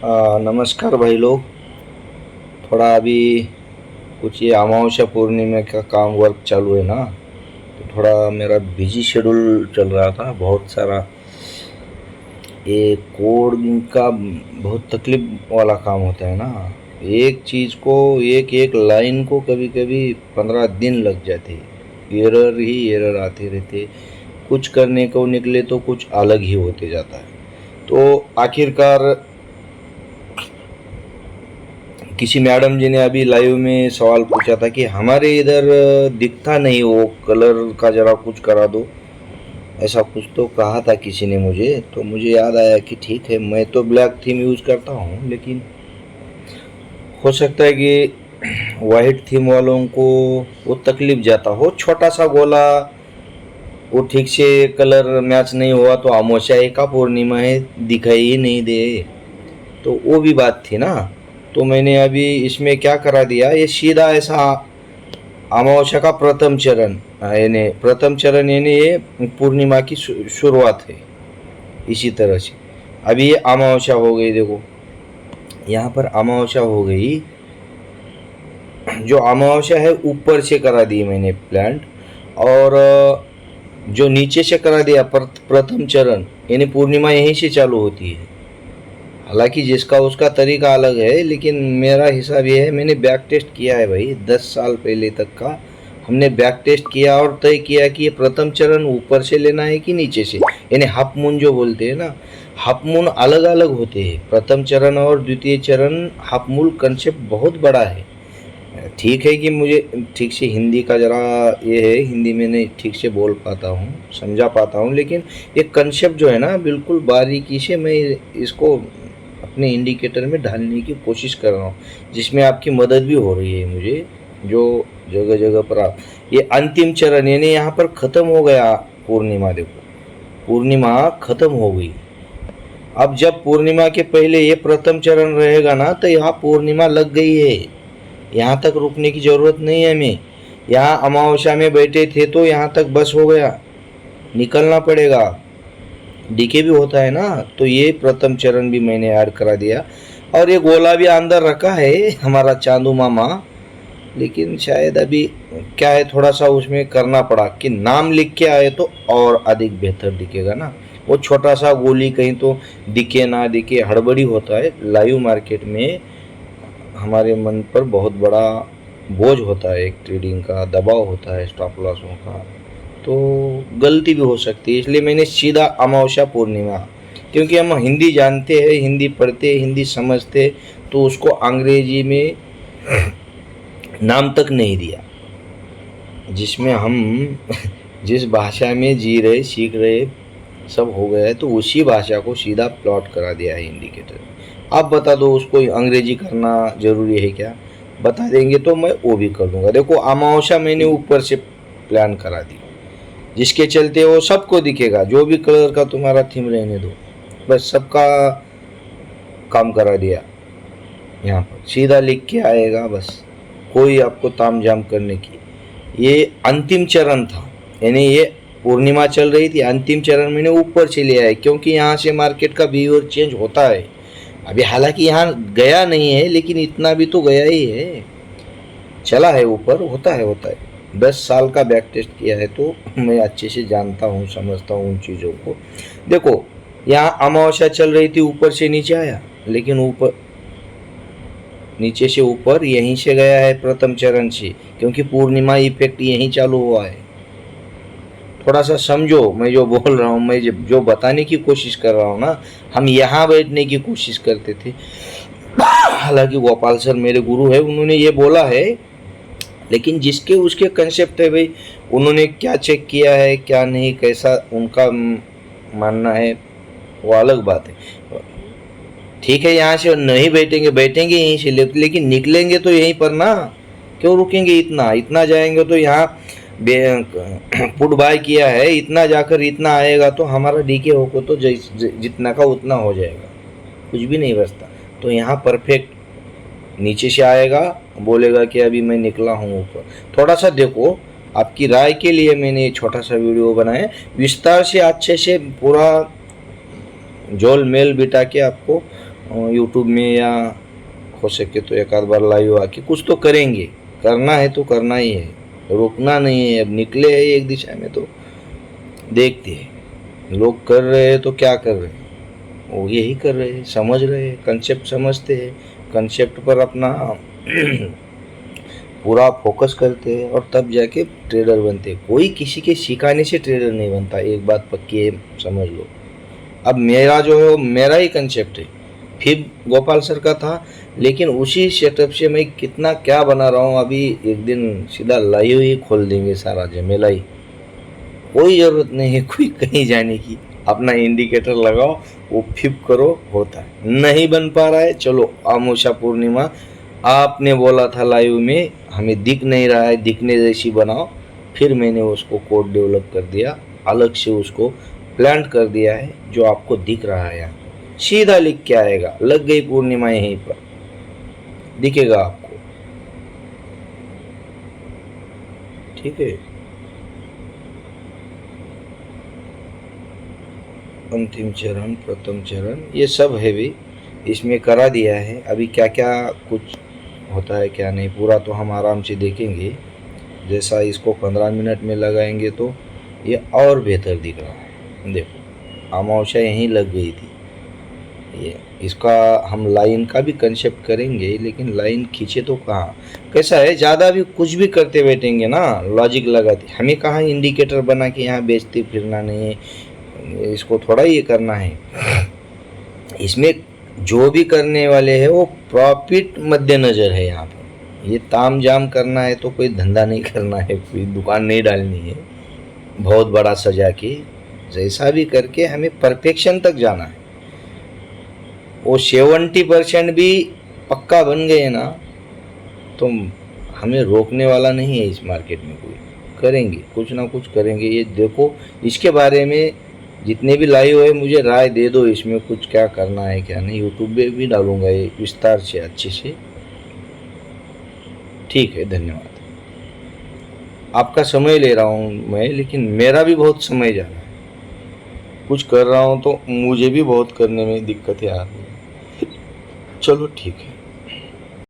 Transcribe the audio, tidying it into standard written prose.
नमस्कार भाई लोग। थोड़ा अभी कुछ ये अमावस्या पूर्णिमा का काम वर्क चालू है ना, तो थोड़ा मेरा बिजी शेड्यूल चल रहा था। बहुत सारा ये कोडिंग का बहुत तकलीफ वाला काम होता है ना। एक चीज़ को, एक एक लाइन को कभी कभी 15 दिन लग जाते हैं। एरर ही एरर आते रहते। कुछ करने को निकले तो कुछ अलग ही होते जाता है। तो आखिरकार किसी मैडम जी ने अभी लाइव में सवाल पूछा था कि हमारे इधर दिखता नहीं, वो कलर का जरा कुछ करा दो, ऐसा कुछ तो कहा था किसी ने मुझे। तो मुझे याद आया कि ठीक है, मैं तो ब्लैक थीम यूज़ करता हूँ, लेकिन हो सकता है कि वाइट थीम वालों को वो तकलीफ जाता हो। छोटा सा गोला, वो ठीक से कलर मैच नहीं हुआ तो अमावस्या का पूर्णिमा है, दिखाई ही नहीं दे, तो वो भी बात थी ना। तो मैंने अभी इसमें क्या करा दिया, ये सीधा ऐसा अमावस्या का प्रथम चरण, यानी प्रथम चरण यानी ये पूर्णिमा की शुरुआत है। इसी तरह से अभी ये अमावस्या हो गई, देखो यहाँ पर अमावस्या हो गई। जो अमावस्या है ऊपर से करा दी मैंने प्लांट, और जो नीचे से करा दिया प्रथम चरण, यानी पूर्णिमा यहीं से चालू होती है। हालांकि जिसका उसका तरीका अलग है, लेकिन मेरा हिसाब ये है, मैंने बैक टेस्ट किया है भाई 10 साल पहले तक का। हमने बैक टेस्ट किया और तय किया कि ये प्रथम चरण ऊपर से लेना है कि नीचे से, यानी हाफ मून जो बोलते हैं ना। हाफ मून अलग अलग होते हैं, प्रथम चरण और द्वितीय चरण। हाफ मून कंसेप्ट बहुत बड़ा है। ठीक है कि मुझे ठीक से हिंदी का ज़रा ये है, हिंदी में नहीं ठीक से बोल पाता हूँ, समझा पाता हूँ, लेकिन ये कंसेप्ट जो है ना, बिल्कुल बारीकी से मैं इसको अपने इंडिकेटर में ढालने की कोशिश कर रहा हूँ, जिसमें आपकी मदद भी हो रही है मुझे। जो जगह जगह पर आप ये अंतिम चरण, यानी यहाँ पर ख़त्म हो गया पूर्णिमा। देखो पूर्णिमा ख़त्म हो गई। अब जब पूर्णिमा के पहले ये प्रथम चरण रहेगा ना, तो यहाँ पूर्णिमा लग गई है। यहाँ तक रुकने की ज़रूरत नहीं है हमें। यहाँ अमावस्या में बैठे थे तो यहाँ तक बस हो गया, निकलना पड़ेगा। डीके भी होता है ना, तो ये प्रथम चरण भी मैंने ऐड करा दिया। और ये गोला भी अंदर रखा है हमारा चांदू मामा, लेकिन शायद अभी क्या है, थोड़ा सा उसमें करना पड़ा कि नाम लिख के आए तो और अधिक बेहतर दिखेगा ना। वो छोटा सा गोली कहीं तो दिखे ना दिखे, हड़बड़ी होता है लाइव मार्केट में। हमारे मन पर बहुत बड़ा बोझ होता है, एक ट्रेडिंग का दबाव होता है, स्टॉप लॉसों का, तो गलती भी हो सकती है। इसलिए मैंने सीधा अमावस्या पूर्णिमा, क्योंकि हम हिंदी जानते हैं, हिंदी पढ़ते, हिंदी समझते, तो उसको अंग्रेजी में नाम तक नहीं दिया। जिसमें हम जिस भाषा में जी रहे, सीख रहे, सब हो गया है, तो उसी भाषा को सीधा प्लॉट करा दिया है इंडिकेटर। आप बता दो उसको अंग्रेजी करना ज़रूरी है क्या? बता देंगे तो मैं वो भी कर दूंगा। देखो अमावस्या मैंने ऊपर से प्लान करा दी, जिसके चलते वो सबको दिखेगा, जो भी कलर का तुम्हारा थीम रहने दो, बस सबका काम करा दिया। यहाँ पर सीधा लिख के आएगा, बस कोई आपको ताम झाम करने की। ये अंतिम चरण था, यानी ये पूर्णिमा चल रही थी, अंतिम चरण मैंने ऊपर से लिया है, क्योंकि यहाँ से मार्केट का बिहेवियर चेंज होता है। अभी हालांकि यहाँ गया नहीं है, लेकिन इतना भी तो गया ही है, चला है ऊपर, होता है 10 साल का बैक टेस्ट किया है, तो मैं अच्छे से जानता हूँ, समझता हूँ उन चीज़ों को। देखो यहाँ अमावस्या चल रही थी, ऊपर से नीचे आया, लेकिन ऊपर नीचे से ऊपर यहीं से गया है प्रथम चरण से, क्योंकि पूर्णिमा इफेक्ट यहीं चालू हुआ है। थोड़ा सा समझो मैं जो बोल रहा हूँ, मैं जो बताने की कोशिश कर रहा हूँ ना। हम यहाँ बैठने की कोशिश करते थे, हालांकि गोपाल सर मेरे गुरु है, उन्होंने ये बोला है, लेकिन जिसके उसके कंसेप्ट है भाई। उन्होंने क्या चेक किया है, क्या नहीं, कैसा उनका मानना है, वो अलग बात है। ठीक है, यहाँ से नहीं बैठेंगे, बैठेंगे यहीं से, लेकिन निकलेंगे तो यहीं पर ना। क्यों रुकेंगे? इतना इतना जाएंगे तो यहाँ पुट बाय किया है, इतना जाकर इतना आएगा, तो हमारा डीके होको तो जितना का उतना हो जाएगा, कुछ भी नहीं बचता। तो यहाँ परफेक्ट नीचे से आएगा, बोलेगा कि अभी मैं निकला हूँ ऊपर। थोड़ा सा देखो, आपकी राय के लिए मैंने ये छोटा सा वीडियो बनाया, विस्तार से अच्छे से पूरा जोल मेल बिठा के आपको यूट्यूब में या हो सके तो एक आध बार लाइव आके कुछ तो करेंगे। करना है तो करना ही है, रुकना नहीं है। अब निकले हैं एक दिशा में तो देखते हैं लोग कर रहे हैं तो क्या कर रहे हैं, वो यही कर रहे हैं, समझ रहे हैं, कंसेप्ट समझते हैं, कंसेप्ट पर अपना पूरा फोकस करते हैं और तब जाके ट्रेडर बनते हैं। कोई किसी के सिखाने से ट्रेडर नहीं बनता, एक बात पक्की है, समझ लो। अब मेरा जो है मेरा ही कंसेप्ट है, फिर गोपाल सर का था, लेकिन उसी सेटअप से मैं कितना क्या बना रहा हूँ। अभी एक दिन सीधा लाइव ही खोल देंगे सारा झमेला ही, कोई ज़रूरत नहीं है कोई कहीं जाने की। अपना इंडिकेटर लगाओ, वो फ्लिप करो, होता है। नहीं बन पा रहा है, चलो अमावस्या पूर्णिमा आपने बोला था लाइव में, हमें दिख नहीं रहा है, दिखने जैसी बनाओ। फिर मैंने उसको कोड डेवलप कर दिया, अलग से उसको प्लांट कर दिया है, जो आपको दिख रहा है यहाँ सीधा लिख के आएगा। लग गई पूर्णिमा, यहीं पर दिखेगा आपको, ठीक है। अंतिम चरण, प्रथम चरण, ये सब है भी इसमें करा दिया है। अभी क्या क्या कुछ होता है क्या नहीं, पूरा तो हम आराम से देखेंगे। जैसा इसको 15 मिनट में लगाएंगे तो ये और बेहतर दिख रहा है। देखो अमावस्या यहीं लग गई थी, ये इसका हम लाइन का भी कंसेप्ट करेंगे, लेकिन लाइन खींचे तो कहाँ, कैसा है, ज़्यादा भी कुछ भी करते बैठेंगे ना, लॉजिक लगाते, हमें कहाँ इंडिकेटर बना के यहाँ बेचते फिरना नहीं है। इसको थोड़ा ये करना है, इसमें जो भी करने वाले हैं वो प्रॉफिट मद्देनज़र है। यहाँ पर ये ताम जाम करना है तो कोई धंधा नहीं करना है, कोई दुकान नहीं डालनी है बहुत बड़ा सजा के, जैसा भी करके हमें परफेक्शन तक जाना है। वो 70% भी पक्का बन गए ना तो हमें रोकने वाला नहीं है इस मार्केट में कोई। करेंगे कुछ ना कुछ करेंगे। ये देखो, इसके बारे में जितने भी लाइव है मुझे राय दे दो, इसमें कुछ क्या करना है क्या नहीं। यूट्यूब पे भी डालूंगा ये विस्तार से अच्छे से, ठीक है। धन्यवाद। आपका समय ले रहा हूँ मैं, लेकिन मेरा भी बहुत समय जा रहा है, कुछ कर रहा हूँ तो मुझे भी बहुत करने में दिक्कतें आ रही हैं। चलो ठीक है।